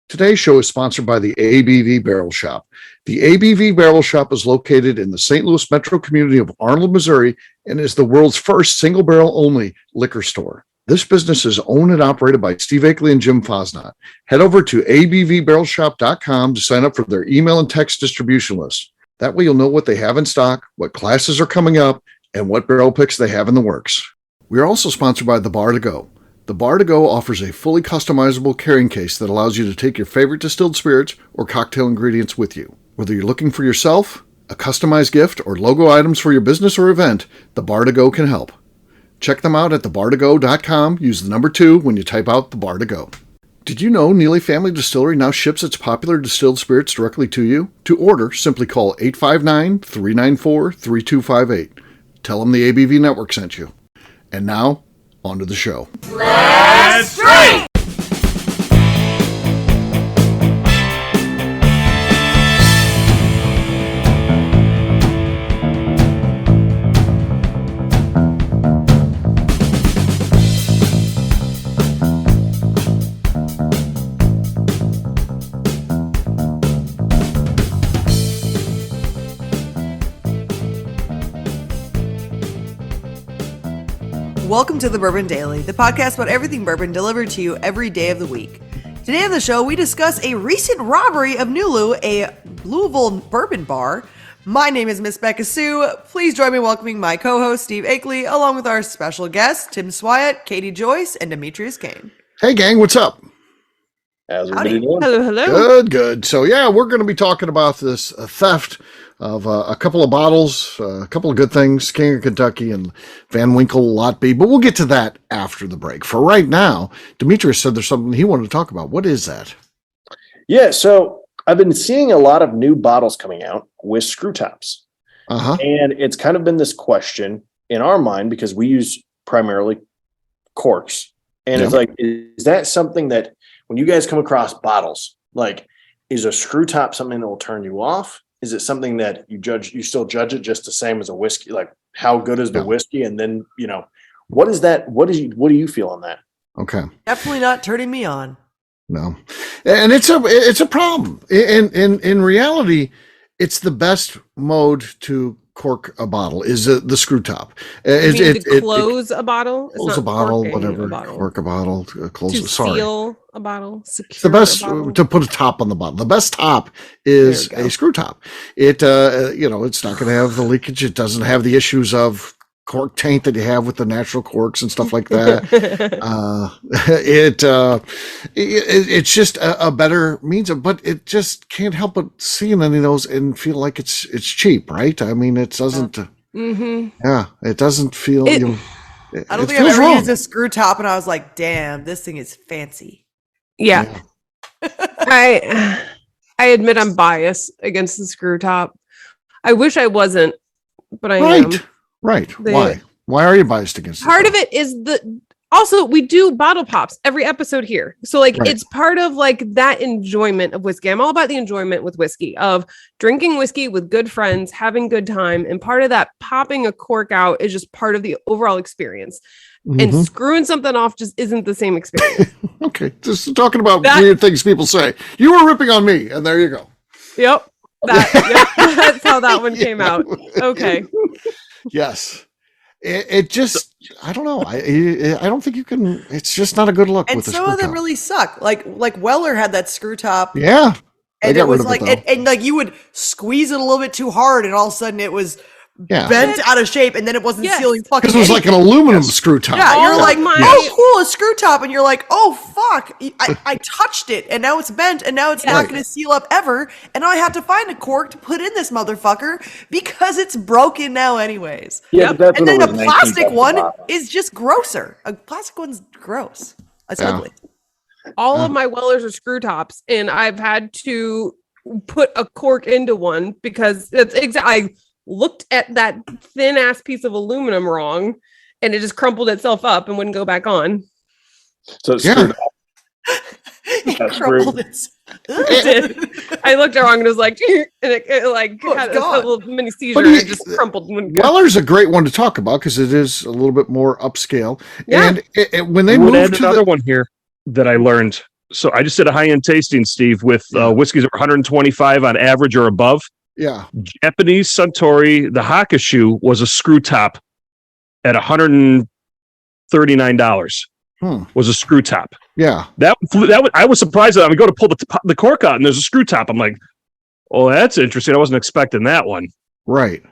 Today's show is sponsored by the ABV Barrel Shop. The ABV Barrel Shop is located in the St. Louis metro community of Arnold, Missouri, and is the world's first single barrel only liquor store. This business is owned and operated by Steve Akeley and Jim Fosnot. Head over to abvbarrelshop.com to sign up for their email and text distribution list. That way you'll know what they have in stock, what classes are coming up, and what barrel picks they have in the works. We are also sponsored by The Bar to Go. The Bar to Go offers a fully customizable carrying case that allows you to take your favorite distilled spirits or cocktail ingredients with you. Whether you're looking for yourself, a customized gift, or logo items for your business or event, The Bar to Go can help. Check them out at thebar2go.com. Use the number 2 when you type out The Bar to Go. Did you know Neely Family Distillery now ships its popular distilled spirits directly to you? To order, simply call 859-394-3258. Tell them the ABV Network sent you. And now, on to the show. Let's drink! Welcome to the Bourbon Daily, the podcast about everything bourbon delivered to you every day of the week. Today on the show, we discuss a recent robbery of Nulu, a Louisville bourbon bar. My name is Miss Beka Sue. Please join me in welcoming my co-host, Steve Akeley, along with our special guests, Tim Swyatt, Katie Joyce, and Demetrius Kane. Hey, gang, what's up? How's everybody doing? Hello. Good. So, yeah, we're going to be talking about this theft of a couple of bottles, a couple of good things, King of Kentucky and Van Winkle Lot B. But we'll get to that after the break. For right now, Demetrius said there's something he wanted to talk about. What is that? Yeah, so I've been seeing a lot of new bottles coming out with screw tops. And it's kind of been this question in our mind because we use primarily corks. And it's like, is that something that when you guys come across bottles, like, is a screw top something that will turn you off? Is it something that you still judge it just the same as a whiskey? Like, how good is the whiskey? And then, what is that? What do you feel on that? Okay. Definitely not turning me on. No. And it's a problem. In reality, it's the best mode to cork a bottle is the screw top. To close a bottle? Close a bottle, whatever. Cork a bottle. Close to seal a bottle. It's the best to put a top on the bottle. The best top is a screw top. It's not going to have the leakage. It doesn't have the issues of cork taint that you have with the natural corks and stuff like that. It's just a better means of, but it just can't help but seeing any of those and feel like it's cheap, right? I mean, it doesn't. It doesn't feel. I don't think I've ever used a screw top and I was like, "Damn, this thing is fancy." Yeah. I admit I'm biased against the screw top. I wish I wasn't, but I am. Right. Why? Why are you biased against it? Part of it is also we do bottle pops every episode here. So it's part of that enjoyment of whiskey. I'm all about the enjoyment with whiskey, of drinking whiskey with good friends, having good time. And part of that popping a cork out is just part of the overall experience. And screwing something off just isn't the same experience. Okay. Just talking about weird things people say. You were ripping on me, and there you go. Yep. That's how that one came out. Okay. Yes. It just, I don't know. I don't think you can, it's just not a good look. And with the some screw of them top. Really suck. Like Weller had that screw top. Yeah. And it was and you would squeeze it a little bit too hard and all of a sudden it was bent out of shape and then it wasn't sealing fucking because it was like an aluminum screw top. Yeah, you're like, oh, cool, a screw top. And you're like, oh, fuck. I touched it and now it's bent and now it's not going to seal up ever. And now I have to find a cork to put in this motherfucker because it's broken now anyways. Yeah, and then a plastic one is just grosser. A plastic one's gross. It's ugly. All of my Wellers are screw tops and I've had to put a cork into one because it's I looked at that thin ass piece of aluminum wrong and it just crumpled itself up and wouldn't go back on. So it's screwed up. It crumpled itself. I looked wrong and it was like, and it had a little mini seizure and it just crumpled. Weller's a great one to talk about because it is a little bit more upscale. Yeah. And when they moved to another one here that I learned So I just did a high-end tasting, Steve, with whiskeys that were 125 on average or above. Yeah. Japanese Suntory, the Hakushu, was a screw top at $139. Was a screw top. Yeah. I was surprised that I would go to pull the cork out and there's a screw top. I'm like, oh, that's interesting. I wasn't expecting that one. Right.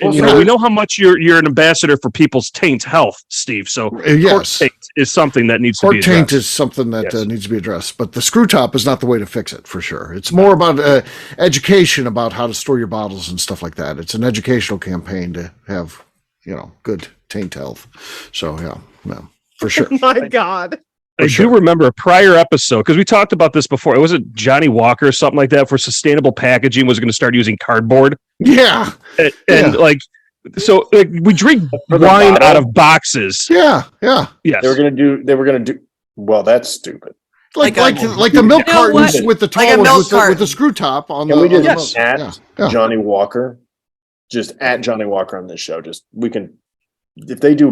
And we know how much you're an ambassador for people's taint health, Steve. So cork taint is something that needs to be addressed. Cork taint is something that needs to be addressed, but the screw top is not the way to fix it for sure. It's more about education about how to store your bottles and stuff like that. It's an educational campaign to have, good taint health. So yeah, for sure. Oh my God. I do remember a prior episode because we talked about this before. It wasn't Johnny Walker or something like that for sustainable packaging was going to start using cardboard. Yeah. And we drink wine out of boxes. Yeah. Yeah. Yes. They were going to do, well, that's stupid. Like the milk cartons with the tall ones with the screw top on Can the. we just Johnny Walker, just at Johnny Walker on this show? If they do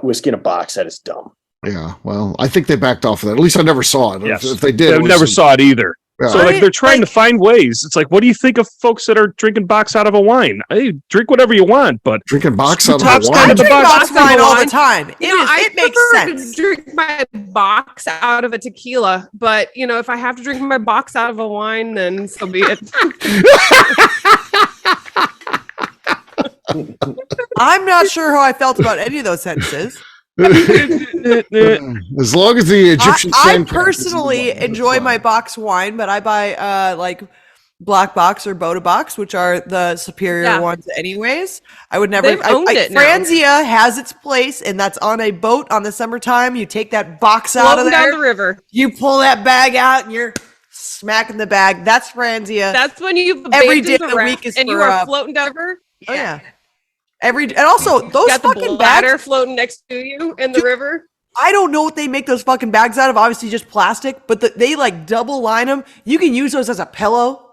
whiskey in a box, that is dumb. Yeah, well, I think they backed off of that. At least I never saw it. Yes. If they did, I never saw it either. Yeah. So they're trying to find ways. It's like, what do you think of folks that are drinking box out of a wine? Hey, drink whatever you want, but drinking box out of a wine. I drink box wine all the time. It makes sense. To drink my box out of a tequila, but if I have to drink my box out of a wine, then so be it. I'm not sure how I felt about any of those sentences. As long as the Egyptian I personally enjoy my box wine, but I buy Black Box or Boda Box, which are the superior ones anyways. I would never Franzia has its place, and that's on a boat on the summertime. You take that box out of there down the river. You pull that bag out and you're smacking the bag. That's Franzia. That's when you've every day of the week is you are floating down the river. Oh yeah. And also those got fucking the bladder bags floating next to you in the river. I don't know what they make those fucking bags out of. Obviously, just plastic, but they double line them. You can use those as a pillow.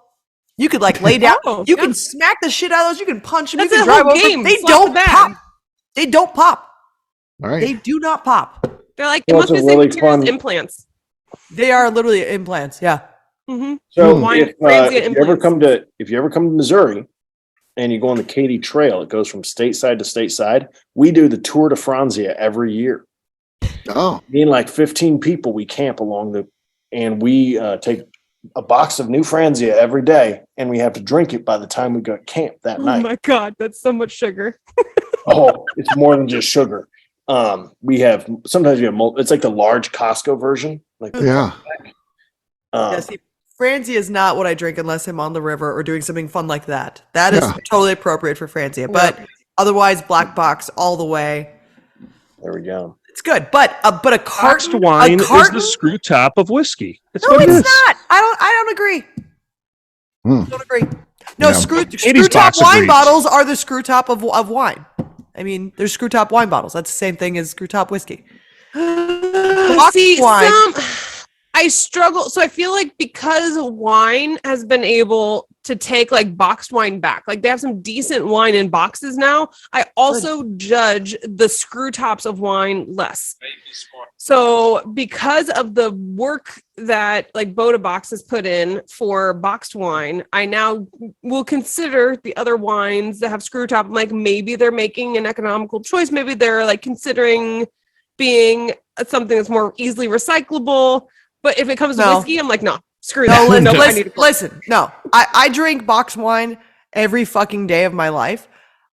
You could lay down. You can smack the shit out of those. You can punch them. That's you can drive over them. They don't pop. They don't pop. All right. They do not pop. They're like it must be the same material as implants. They are literally implants. Yeah. Mm-hmm. So if you ever come to Missouri, and you go on the Katie Trail, it goes from stateside to stateside. We do the Tour de Franzia every year. Oh, being 15 people, we camp and we take a box of new Franzia every day, and we have to drink it by the time we go to camp that night. Oh my God, that's so much sugar. It's more than just sugar. Sometimes we have it's like the large Costco version. Franzia is not what I drink unless I'm on the river or doing something fun like that. That is totally appropriate for Franzia. But otherwise, Black Box all the way. There we go. It's good. But a carton boxed wine is the screw top of whiskey. It's not. I don't agree. Don't agree. No, screw top wine bottles are the screw top of wine. I mean, there's screw top wine bottles. That's the same thing as screw top whiskey. Wine. I struggle. So I feel like because wine has been able to take boxed wine back, they have some decent wine in boxes now. I also judge the screw tops of wine less. So because of the work that Boda Box has put in for boxed wine, I now will consider the other wines that have screw top. Maybe they're making an economical choice. Maybe they're considering being something that's more easily recyclable. But if it comes to whiskey, I'm no, screw that. Listen. No, I drink box wine every fucking day of my life.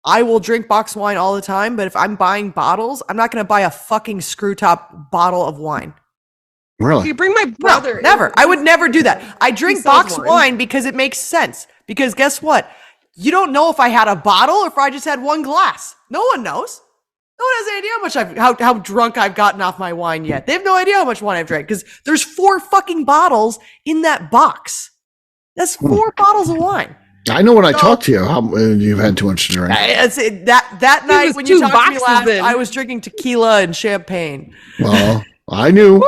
I will drink box wine all the time, but if I'm buying bottles, I'm not going to buy a fucking screw top bottle of wine. Really? You bring my brother. No, never. I would never do that. I drink box wine because it makes sense. Because guess what? You don't know if I had a bottle or if I just had one glass. No one knows. No one has any idea how much how drunk I've gotten off my wine yet. They have no idea how much wine I've drank because there's 4 fucking bottles in that box. That's 4 bottles of wine. I know when I talk to you, you've had too much to drink. That night when you talked to me last, I was drinking tequila and champagne. Well, I knew.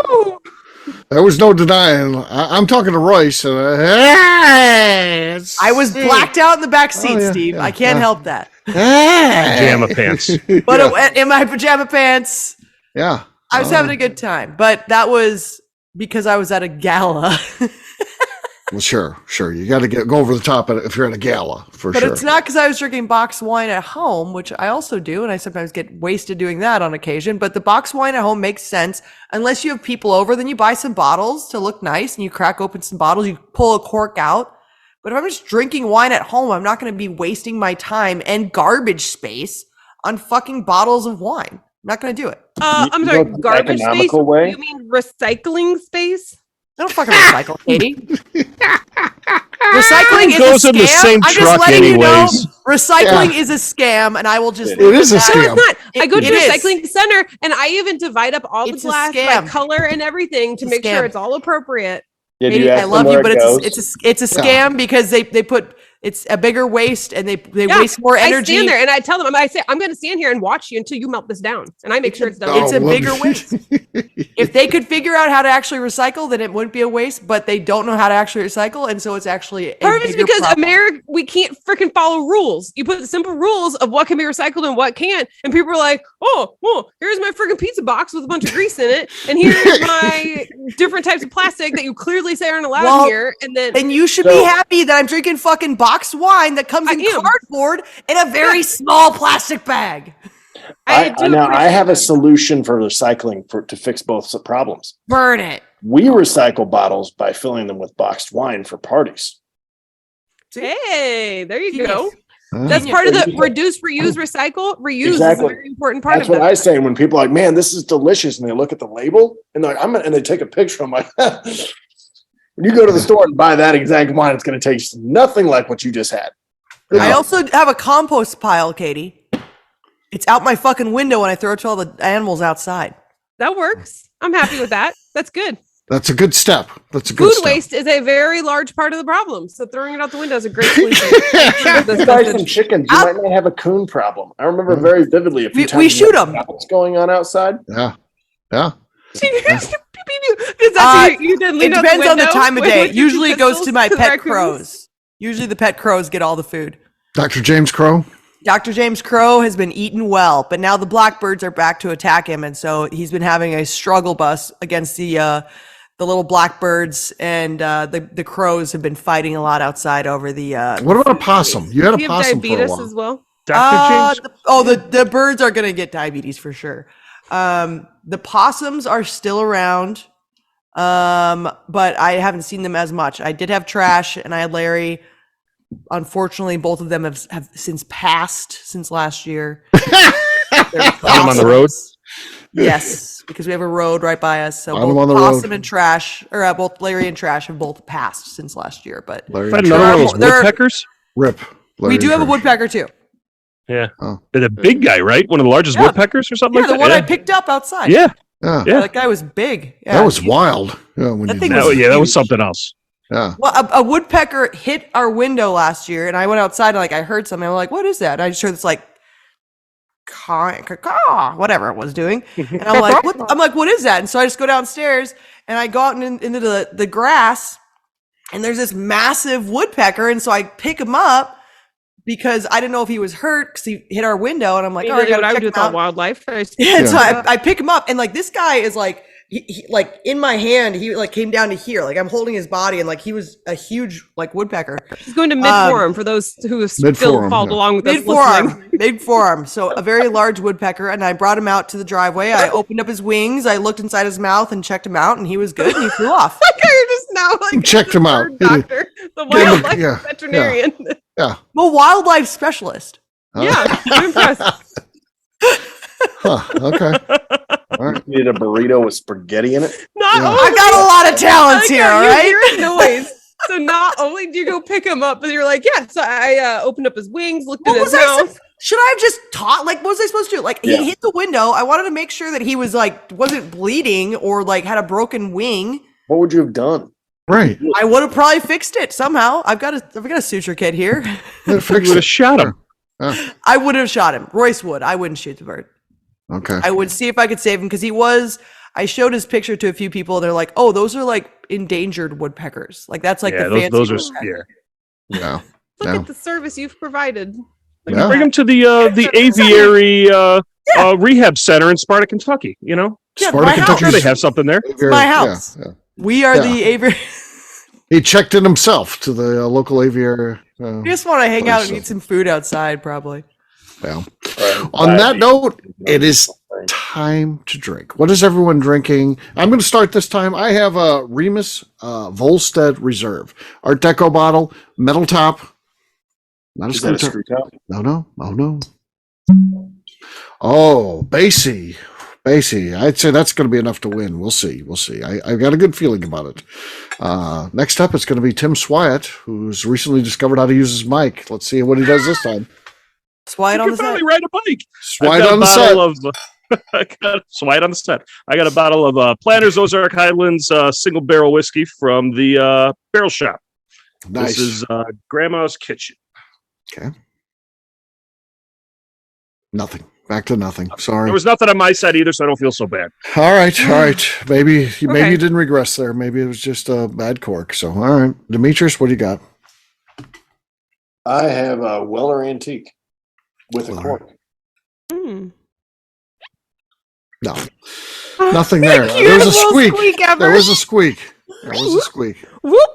There was no denying. I'm talking to Royce. I was blacked out in the back seat, Steve. I can't help that. Pajama pants. But in my pajama pants. Yeah. I was having a good time. But that was Because I was at a gala. Well, sure. You got to go over the top if you're at a gala, for but sure. But it's not because I was drinking boxed wine at home, which I also do, and I sometimes get wasted doing that on occasion. But the boxed wine at home makes sense. Unless you have people over, then you buy some bottles to look nice, and you crack open some bottles, you pull a cork out. But if I'm just drinking wine at home, I'm not going to be wasting my time and garbage space on fucking bottles of wine. I'm not going to do it. I'm sorry, garbage space? Way? You mean recycling space? I don't fucking recycle, Katie. Recycling is goes a in the scam. same I'm just truck letting you know, anyways. recycling is a scam, and I will just. It is a scam. No, it's not. I go to It a is. recycling center, and I even divide up all the It's a glass by scam. color and everything to It's a make sure scam. it's all appropriate. Yeah, do Katie, you ask I them love where you, but it goes? it's a scam because they put it's a bigger waste and they waste more energy. I stand there and I tell them, I say, I'm going to stand here and watch you until you melt this down, and I make sure it's done. It's a well, bigger waste. If they could figure out how to actually recycle, then it wouldn't be a waste. But they don't know how to actually recycle, and so it's actually a Part of it's bigger because problem. America, we can't freaking follow rules. You put the simple rules of what can be recycled and what can't, and people are like, "Oh, well, here's my freaking pizza box with a bunch of grease in it, and here's my different types of plastic that you clearly say aren't allowed here." And then, And you should be happy that I'm drinking fucking boxed wine that comes in I am. cardboard in a very small plastic bag. I have a solution for recycling to fix both problems. Burn it. We recycle bottles by filling them with boxed wine for parties. hey, there you Genius. go. That's part of the reduce, reuse, recycle. Reuse is a very important part That's of what that. I say when people are like, "Man, this is delicious," and they look at the label and they're like, and they take a picture. I'm like, when you go to the store and buy that exact wine, it's going to taste nothing like what you just had. I also have a compost pile, Katie. It's out my fucking window when I throw it to all the animals outside. That works. I'm happy with that. That's good. That's a good step. Food waste is a very large part of the problem. So throwing it out the window is a great solution. You buy some chickens, you might not have a coon problem. I remember very vividly a few times we shoot them. What's going on outside? Yeah. It depends on the time of day. Usually it goes to my pet crows. Usually the pet crows get all the food. Dr. James Crow? Dr. James Crow has been eaten well, but now the blackbirds are back to attack him, and so he's been having a struggle bus against the little blackbirds, and the crows have been fighting a lot outside over the. What about a possum? You had a Do you have possum for a diabetes while. as well? Dr. James? The birds are going to get diabetes for sure. The possums are still around, but I haven't seen them as much. I did have Trash and I had Larry. Unfortunately, both of them have since passed since last year. I'm on the road. Yes, because we have a road right by us. So I'm both on the Possum road. and Trash, or both Larry and Trash, have both passed since last year. But Larry Is that and another one of Trash. those They're- woodpeckers? Rip. Larry we do and have a Trash. woodpecker too. Yeah. Oh. They're the big guy, right? One of the largest Yeah. woodpeckers or something Yeah, the like one that? I picked up outside. Yeah. Yeah. Yeah. That guy was big. Yeah, That was wild. Yeah, when That you thing did was- That was something else. Yeah. Well, a woodpecker hit our window last year, and I went outside and I heard something. I'm like, "What is that?" And I just heard this like, caw, whatever it was doing, and I'm like, "What?" I'm like, "What is that?" And so I just go downstairs and I go out into the grass, and there's this massive woodpecker, and so I pick him up because I didn't know if he was hurt because he hit our window, and I'm like, "Oh, I What gotta I would check do him with all out." wildlife. Yeah, and so I pick him up, and like this guy is like, he like in my hand, he like came down to here, like I'm holding his body, and like he was a huge like woodpecker, He's going to mid-forum for those who have still Mid-forum, followed yeah. along with us listening. mid forearm. So a very large woodpecker, and I brought him out to the driveway. I opened up his wings, I looked inside his mouth and checked him out, and he was good, and he flew off. You're just now like Checked the him out. bird doctor, the Give him a- wildlife yeah, veterinarian. Yeah. Well, wildlife specialist. Yeah, I'm impressed. Huh. Okay. All right. You need a burrito with spaghetti in it. Not Yeah. only I got a lot of talents here, all you right? hear a noise. So not only do you go pick him up, but you're like, yeah. So I opened up his wings, looked What at was his I mouth. Should I have just taught? Like, what was I supposed to do? Like, Yeah. he hit the window. I wanted to make sure that he was like wasn't bleeding or like had a broken wing. What would you have done? Right. I would have probably fixed it somehow. I've got a suture kit here. Yeah, You fix would it. have shot him. I would have shot him. Royce would. I wouldn't shoot the bird. Okay. I would see if I could save him because I showed his picture to a few people. And they're like, "Oh, those are like endangered woodpeckers. Like that's like Yeah, the fancy those are woodpecker." Yeah. Look Yeah. at the service you've provided. Yeah. Bring him to the aviary rehab center in Sparta, Kentucky. You know, Yeah, Sparta, my I'm house. sure they have something there. my house. Yeah. We are the aviary. He checked in himself to the local aviary. We just want to hang out and eat some food outside, probably. Well, on that note, it is time to drink. What is everyone drinking? I'm going to start this time. I have a Remus Volstead Reserve Art Deco bottle, metal top. Not a screw top. No. Oh no. Oh, Basie. I'd say that's going to be enough to win. We'll see. I've got a good feeling about it. Next up, it's going to be Tim Swyatt, who's recently discovered how to use his mic. Let's see what he does this time. Swyatt on the set. Finally ride a bike. Swyatt on the set. I got Swyatt on the set. I got a bottle of Planters Ozark Highlands single barrel whiskey from the Barrel Shop. Nice. This is Grandma's Kitchen. Okay. Nothing. Back to nothing. Sorry. There was nothing on my side either, so I don't feel so bad. All right. Maybe you didn't regress there. Maybe it was just a bad cork. So, all right. Demetrius, what do you got? I have a Weller Antique with a cork. Mm. No. Nothing there. There was a squeak. There was a squeak. Whoop.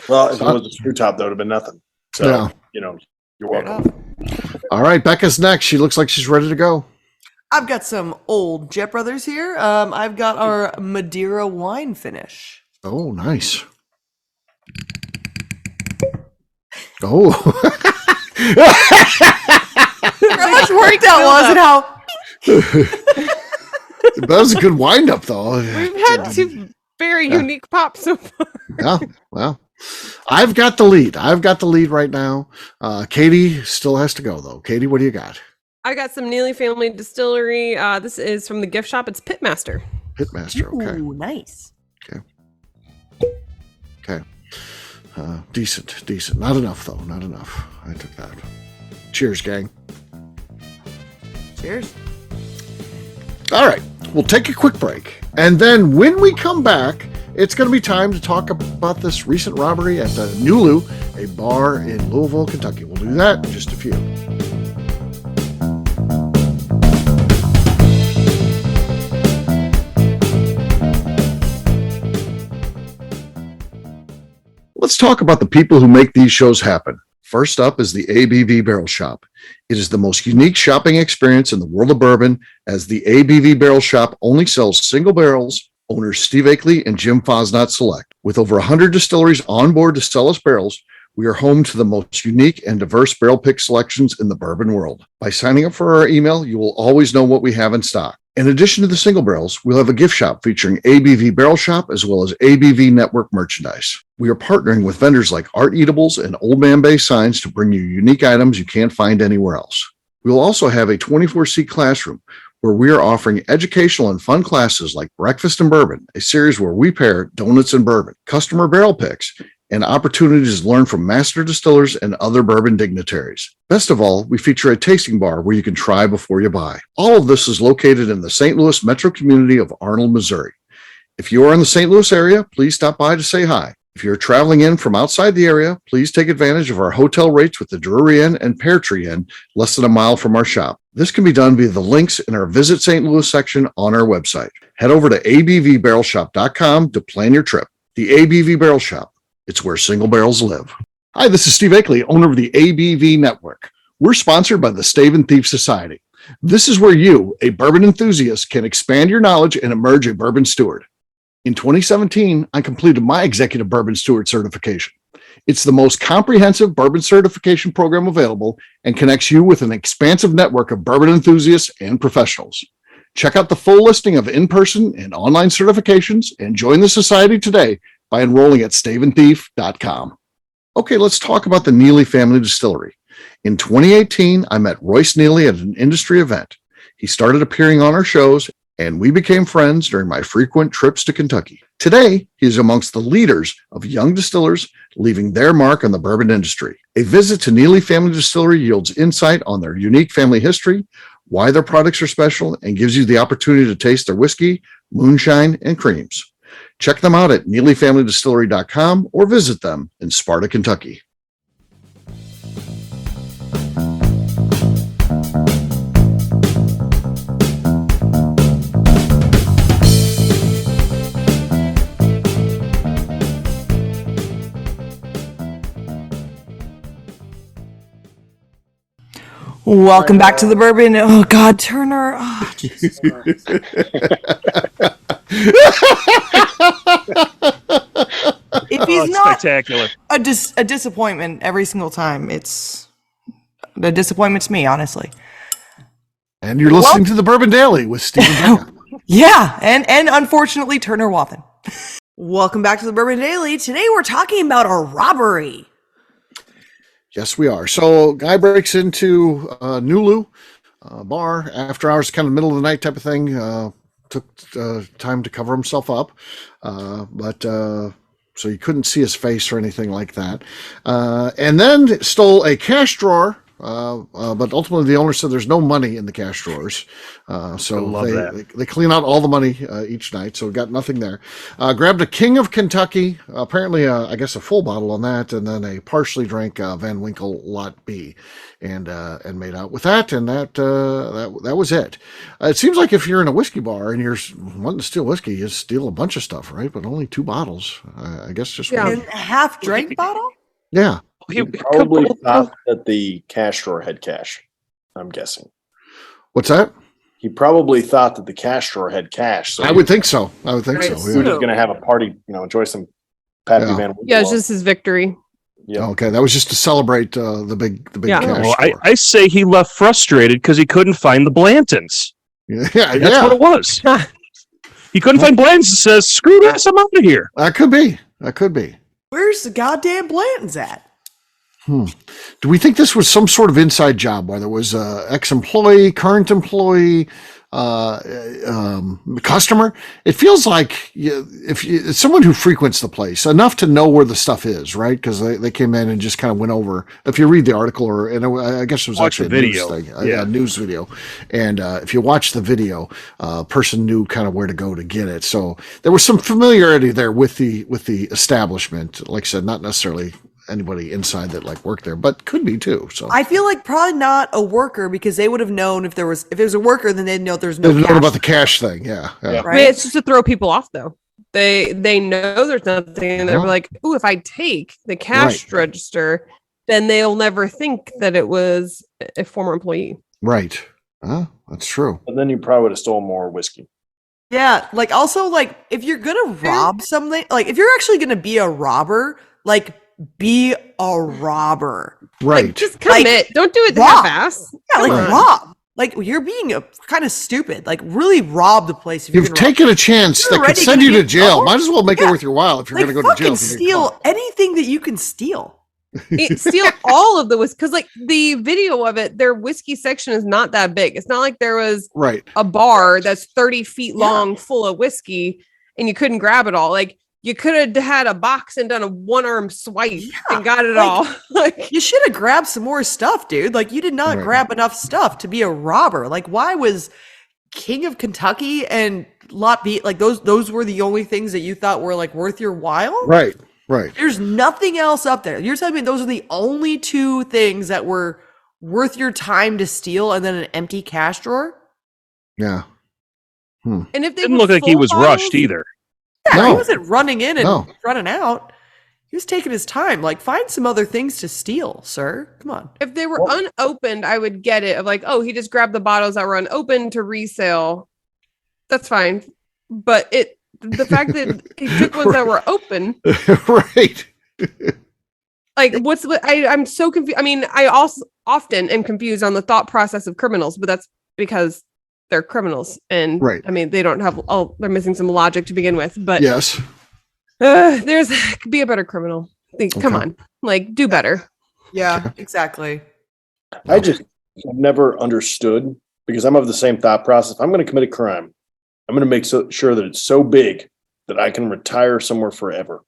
Well, if it was a screw top, that would have been nothing. So, you're welcome. All right, Becca's next. She looks like she's ready to go. I've got some old Jet Brothers here. I've got our Madeira wine finish. Oh, nice. Oh. How much work that was and how... That was a good wind up, though. We've had two very unique pops so far. Yeah, well. I've got the lead right now. Katie still has to go, though. Katie, what do you got? I got some Neely Family Distillery. This is from the gift shop. It's Pitmaster. Okay. Ooh, nice. Okay. Decent. Not enough, though. Not enough. I took that. Cheers, gang. Cheers. All right. We'll take a quick break. And then when we come back, it's going to be time to talk about this recent robbery at the Nulu, a bar in Louisville, Kentucky. We'll do that in just a few. Let's talk about the people who make these shows happen. First up is the ABV Barrel Shop. It is the most unique shopping experience in the world of bourbon, as the ABV Barrel Shop only sells single barrels. Owners Steve Akeley and Jim Fosnot select. With over 100 distilleries on board to sell us barrels, we are home to the most unique and diverse barrel pick selections in the bourbon world. By signing up for our email, you will always know what we have in stock. In addition to the single barrels, we'll have a gift shop featuring ABV Barrel Shop as well as ABV Network merchandise. We are partnering with vendors like Art Eatables and Old Man Bay Signs to bring you unique items you can't find anywhere else. We will also have a 24-seat classroom where we are offering educational and fun classes like Breakfast and Bourbon, a series where we pair donuts and bourbon, customer barrel picks, and opportunities to learn from master distillers and other bourbon dignitaries. Best of all, we feature a tasting bar where you can try before you buy. All of this is located in the St. Louis metro community of Arnold, Missouri. If you are in the St. Louis area, please stop by to say hi. If you're traveling in from outside the area, please take advantage of our hotel rates with the Drury Inn and Pear Tree Inn, less than a mile from our shop. This can be done via the links in our Visit St. Louis section on our website. Head over to abvbarrelshop.com to plan your trip. The ABV Barrel Shop. It's where single barrels live. Hi, this is Steve Akeley, owner of the ABV Network. We're sponsored by the Stave and Thief Society. This is where you, a bourbon enthusiast, can expand your knowledge and emerge a bourbon steward. In 2017, I completed my Executive Bourbon Steward certification. It's the most comprehensive bourbon certification program available and connects you with an expansive network of bourbon enthusiasts and professionals. Check out the full listing of in-person and online certifications and join the society today by enrolling at staveandthief.com. Okay, let's talk about the Neely Family Distillery. In 2018, I met Royce Neely at an industry event. He started appearing on our shows, and we became friends during my frequent trips to Kentucky. Today, he is amongst the leaders of young distillers leaving their mark on the bourbon industry. A visit to Neely Family Distillery yields insight on their unique family history, why their products are special, and gives you the opportunity to taste their whiskey, moonshine, and creams. Check them out at NeelyFamilyDistillery.com or visit them in Sparta, Kentucky. Welcome back to the bourbon. Oh God, Turner. Oh, Jesus Christ. If he's not spectacular, a disappointment every single time, it's a disappointment to me, honestly. And you're listening to the Bourbon Daily with Stephen Beka. Yeah, and unfortunately, Turner Wathen. Welcome back to the Bourbon Daily. Today we're talking about a robbery. Yes, we are. So, guy breaks into Nulu bar after hours, kind of middle of the night type of thing. Took time to cover himself up, but so you couldn't see his face or anything like that. And then stole a cash drawer. But ultimately, the owner said there's no money in the cash drawers. So they clean out all the money each night. So got nothing there. Grabbed a King of Kentucky, apparently, I guess a full bottle on that, and then a partially drank Van Winkle Lot B, and made out with that. And that was it. It seems like if you're in a whiskey bar and you're wanting to steal whiskey, you steal a bunch of stuff, right? But only 2 bottles. I guess just one. In a half drink bottle? Yeah. He probably thought that the cash drawer had cash, I'm guessing. What's that? He probably thought that the cash drawer had cash. So I would think so. He was going to have a party, enjoy some Pappy Van Winkle. Yeah, it's just his victory. Yeah. Okay, that was just to celebrate the big Yeah. cash No, drawer. I say he left frustrated because he couldn't find the Blantons. Yeah, That's what it was. He couldn't find Blantons and says, screw this, I'm out of here. That could be. Where's the goddamn Blantons at? Do we think this was some sort of inside job, whether it was ex-employee, current employee, customer? It feels like it's someone who frequents the place enough to know where the stuff is, right? Because they came in and just kind of went over. If you read the article, I guess it was Watch actually the video. a news thing, a news video, and if you watch the video, person knew kind of where to go to get it. So there was some familiarity there with the establishment. Like I said, not necessarily anybody inside that worked there, but could be too. So I feel like probably not a worker, because they would have known if it was a worker, then they'd know there's no they'd cash. known about the cash thing. Yeah. Right? I mean, it's just to throw people off, though. They know there's nothing, and they're like, "Ooh, if I take the cash register, then they'll never think that it was a former employee." Right. That's true. But then you probably would have stolen more whiskey. Yeah, also if you're gonna rob something, if you're actually gonna be a robber, be a robber. Right. Just commit. Don't do it rob. half-ass. Yeah, rob. You're being kind of stupid. Really rob the place. If You've taken a chance that could send you to jail. Might as well make it worth your while if you're going to go to jail. Steal anything that you can steal. Steal all of the whiskey, because the video of it, their whiskey section is not that big. It's not like there was a bar that's 30 feet long full of whiskey and you couldn't grab it all. You could have had a box and done a one-arm swipe and got it all. You should have grabbed some more stuff, dude. You did not grab enough stuff to be a robber. Why was King of Kentucky and Lot B, those were the only things that you thought were worth your while? Right. There's nothing else up there. You're telling me those are the only 2 things that were worth your time to steal, and then an empty cash drawer? Yeah. And if they didn't look like he was rushed either. Yeah, he wasn't running in and running out. He was taking his time. Find some other things to steal, sir. Come on. If they were unopened, I would get it. Of he just grabbed the bottles that were unopened to resale. That's fine. But the fact that he took ones that were open. Right. I'm so confused. I mean, I also often am confused on the thought process of criminals, but that's because they're criminals, and I mean, they don't have they're missing some logic to begin with. But yes, be a better criminal. Come on, do better. Yeah, exactly. I just never understood, because I'm of the same thought process. If I'm going to commit a crime, I'm going to make sure that it's so big that I can retire somewhere forever.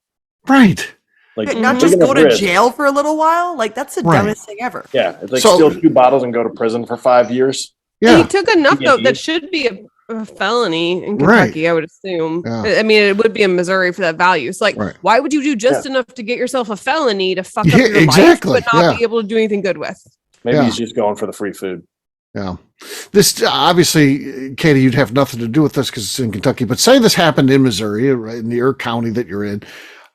Right. Not just go to jail for a little while. That's the dumbest thing ever. Yeah, it's steal 2 bottles and go to prison for 5 years. Yeah, he took enough though. That should be a felony in Kentucky, I would assume. Yeah. I mean, it would be in Missouri for that value. It's why would you do just enough to get yourself a felony to fuck up your life, but not be able to do anything good with? Maybe he's just going for the free food. Yeah. This obviously, Katie, you'd have nothing to do with this because it's in Kentucky. But say this happened in Missouri, right, in your county that you're in.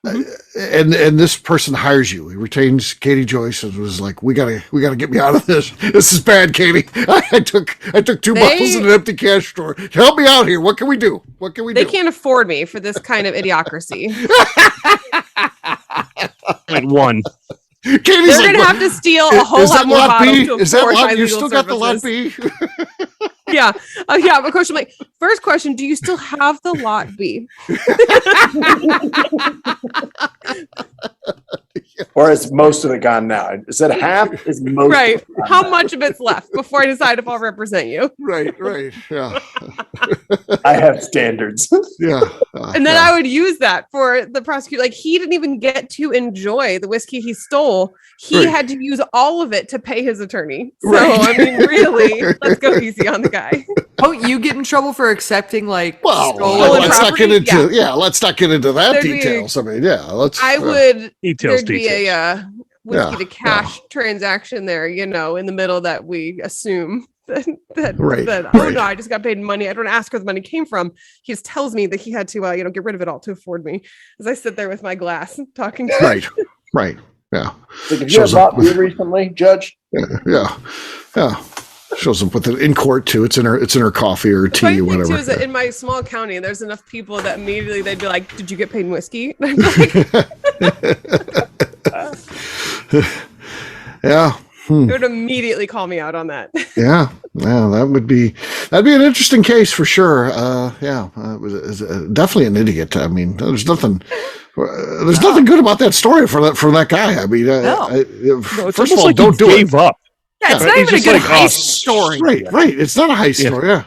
and this person hires you. He retains Katie Joyce and was like, we gotta get me out of this. This is bad, Katie. I took 2 bottles in an empty cash store. Help me out here. What can we do? They can't afford me for this kind of idiocracy. Like one. Katie's They're gonna have to steal a whole lot more bottles to Is that afford my lot? You legal still got the lot services. B? Yeah. Yeah. But question, like, first question, do you still have the lot B? Or is most of it gone now? Is it half? Is most Right. of it gone How now? much of it's left before I decide if I'll represent you? Right. Yeah. I have standards. Yeah. And then I would use that for the prosecutor. Like, he didn't even get to enjoy the whiskey he stole. He had to use all of it to pay his attorney. So, I mean, really, let's go easy on the guy. Don't you get in trouble for accepting like stolen let's not get property? into let's not get into that There'd be- details. I mean, let's. I would. Details. There'd be a whiskey to Yeah, cash transaction there, in the middle that we assume that Right, oh right. no, I just got paid money. I don't ask where the money came from. He just tells me that he had to get rid of it all to afford me. As I sit there with my glass talking to Right. Yeah. Like, have you had bought beer recently, Judge? Yeah. Shows up with it in court too. It's in her coffee or tea funny or thing, whatever. too, is that in my small county, there's enough people that immediately they'd be like, "Did you get paid in whiskey?" And I'd be like, Yeah. they would immediately call me out on that. Yeah, that'd be an interesting case for sure. It was definitely an idiot. I mean, there's nothing good about that story for that guy. I mean, first of all, like don't do it. Gave up. Yeah, it's Yeah, not he's even a just good like, heist story. Right. It's not a heist story. Yeah.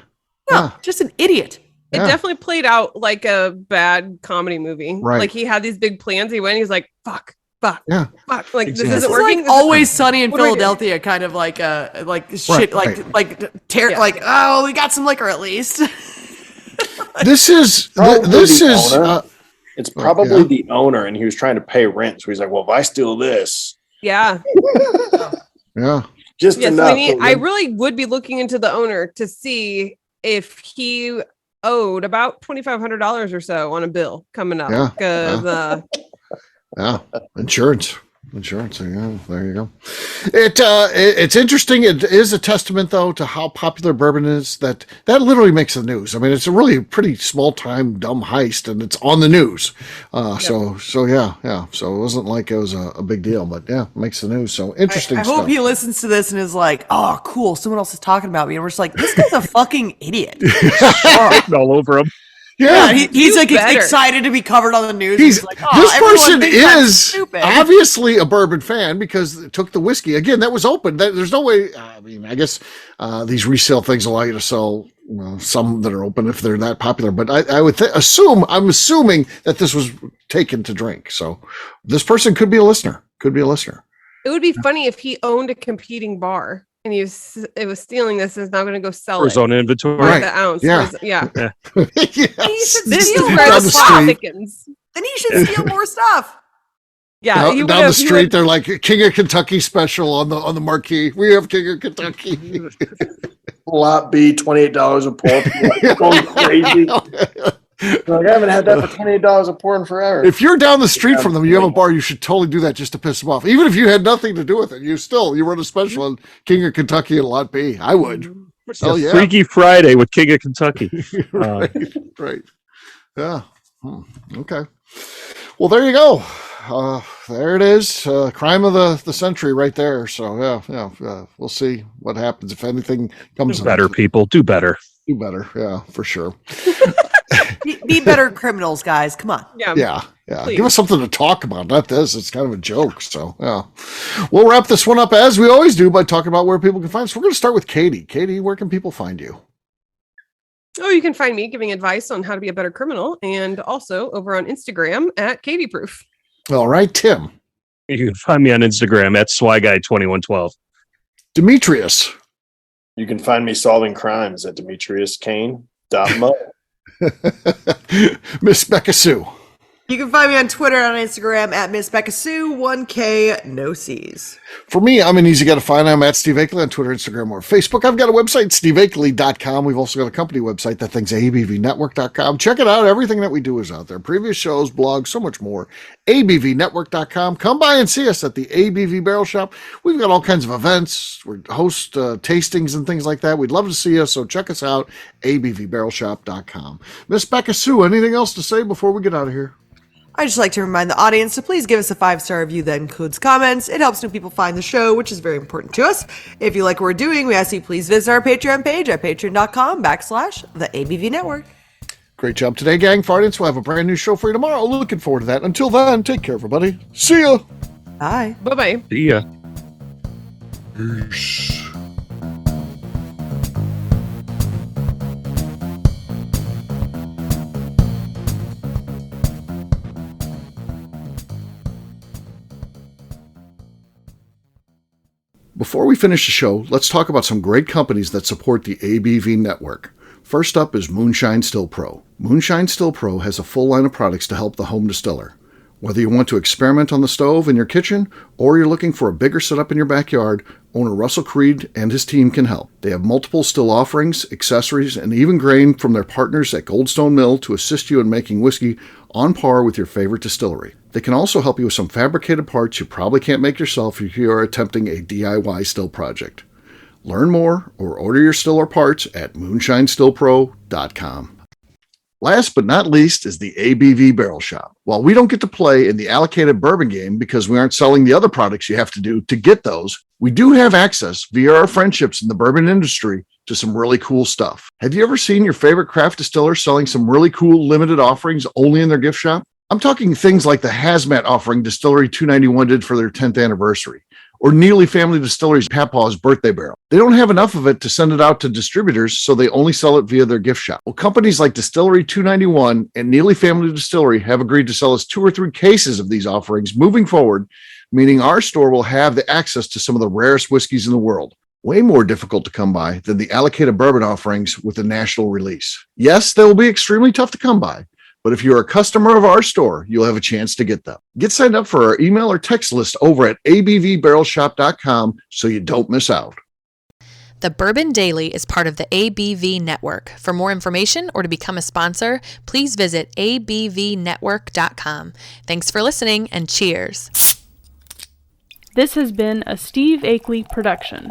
No, just an idiot. It definitely played out like a bad comedy movie. Right. Like, he had these big plans. He went, he's like, fuck. Like, Exactly. this This isn't is working. like Always Sunny in What do I do? Philadelphia, kind of like shit, Yeah. like, oh, we got some liquor at least. This is owner. It's probably yeah. the owner, and he was trying to pay rent. So he's like, "Well, if I steal this, Yeah. yeah. just Yes, enough." I really would be looking into the owner to see if he owed about $2,500 or so on a bill coming up. Yeah. Because Yeah, insurance. Yeah, there you go. It's interesting. It is a testament, though, to how popular bourbon is. That literally makes the news. I mean, it's a really pretty small time dumb heist, and it's on the news. So yeah. So it wasn't like it was a big deal, but yeah, it makes the news. So interesting I stuff. hope he listens to this and is like, oh, cool, someone else is talking about me. And we're just like, this guy's a fucking idiot. All over him. Yeah, he's like better. excited to be covered on the news. He's like, oh, this everyone person thinks I'm is stupid. obviously a bourbon fan because it took the whiskey. Again, that was open. There's no way. I mean, I guess these resale things allow you to sell some that are open if they're that popular. But I would I'm assuming that this was taken to drink. So this person could be a listener. it would be funny if he owned a competing bar and it was stealing this and is now going to go sell For his it. own inventory. Right. The ounce. Yeah. Yeah. Yes. This is Steal where more the stuff. plot thickens. Then he should steal more stuff. Yeah. he Down would've- the street, they're like King of Kentucky special on the marquee. We have King of Kentucky. Lot B, $28 a pour. Going crazy. Like, I haven't had that for $28 a pour in forever. If you're down the street from them, you have a bar, you should totally do that just to piss them off. Even if you had nothing to do with it, you run a special on King of Kentucky and Lot B. I would. Hell yeah. Freaky Friday with King of Kentucky. Right. Yeah. Okay. Well, there you go. There it is. Crime of the century right there. So yeah. We'll see what happens if anything comes. Do better, people. Do better. Do better. Yeah, for sure. Be better criminals, guys. Come on. Yeah. Please. Give us something to talk about, not this. It's kind of a joke. So, yeah. We'll wrap this one up as we always do by talking about where people can find us. We're going to start with Katie. Katie, where can people find you? Oh, you can find me giving advice on how to be a better criminal and also over on Instagram at Katie Proof. All right, Tim. You can find me on Instagram at SwyGuy2112. Demetrius. You can find me solving crimes at DemetriusKane.mo. Miss Beka Sue. You can find me on Twitter and on Instagram at Miss Beka Sue, 1K, no C's. For me, I'm an easy guy to find. I'm at Steve Akeley on Twitter, Instagram, or Facebook. I've got a website, steveakeley.com. We've also got a company website. That thing's abvnetwork.com. Check it out. Everything that we do is out there. Previous shows, blogs, so much more. abvnetwork.com. Come by and see us at the ABV Barrel Shop. We've got all kinds of events. We host tastings and things like that. We'd love to see you, so check us out, abvbarrelshop.com. Miss Beka Sue, anything else to say before we get out of here? I'd just like to remind the audience to please give us a 5-star review that includes comments. It helps new people find the show, which is very important to us. If you like what we're doing, we ask you please visit our Patreon page at patreon.com/the ABV Network. Great job today, gang. Fartance, we'll have a brand new show for you tomorrow. Looking forward to that. Until then, take care, everybody. See ya. Bye. Bye-bye. See ya. Peace. Before we finish the show, let's talk about some great companies that support the ABV network. First up is Moonshine Still Pro. Moonshine Still Pro has a full line of products to help the home distiller. Whether you want to experiment on the stove in your kitchen or you're looking for a bigger setup in your backyard, owner Russell Creed and his team can help. They have multiple still offerings, accessories, and even grain from their partners at Goldstone Mill to assist you in making whiskey on par with your favorite distillery. They can also help you with some fabricated parts you probably can't make yourself if you are attempting a DIY still project. Learn more or order your still or parts at moonshinestillpro.com. Last but not least is the ABV Barrel Shop. While we don't get to play in the allocated bourbon game because we aren't selling the other products you have to do to get those, we do have access via our friendships in the bourbon industry to some really cool stuff. Have you ever seen your favorite craft distiller selling some really cool limited offerings only in their gift shop? I'm talking things like the Hazmat offering Distillery 291 did for their 10th anniversary, or Neely Family Distillery's Papaw's birthday barrel. They don't have enough of it to send it out to distributors, so they only sell it via their gift shop. Well, companies like Distillery 291 and Neely Family Distillery have agreed to sell us 2 or 3 cases of these offerings moving forward, meaning our store will have the access to some of the rarest whiskeys in the world. Way more difficult to come by than the allocated bourbon offerings with a national release. Yes, they will be extremely tough to come by, but if you're a customer of our store, you'll have a chance to get them. Get signed up for our email or text list over at abvbarrelshop.com so you don't miss out. The Bourbon Daily is part of the ABV Network. For more information or to become a sponsor, please visit abvnetwork.com. Thanks for listening and cheers. This has been a Steve Akeley production.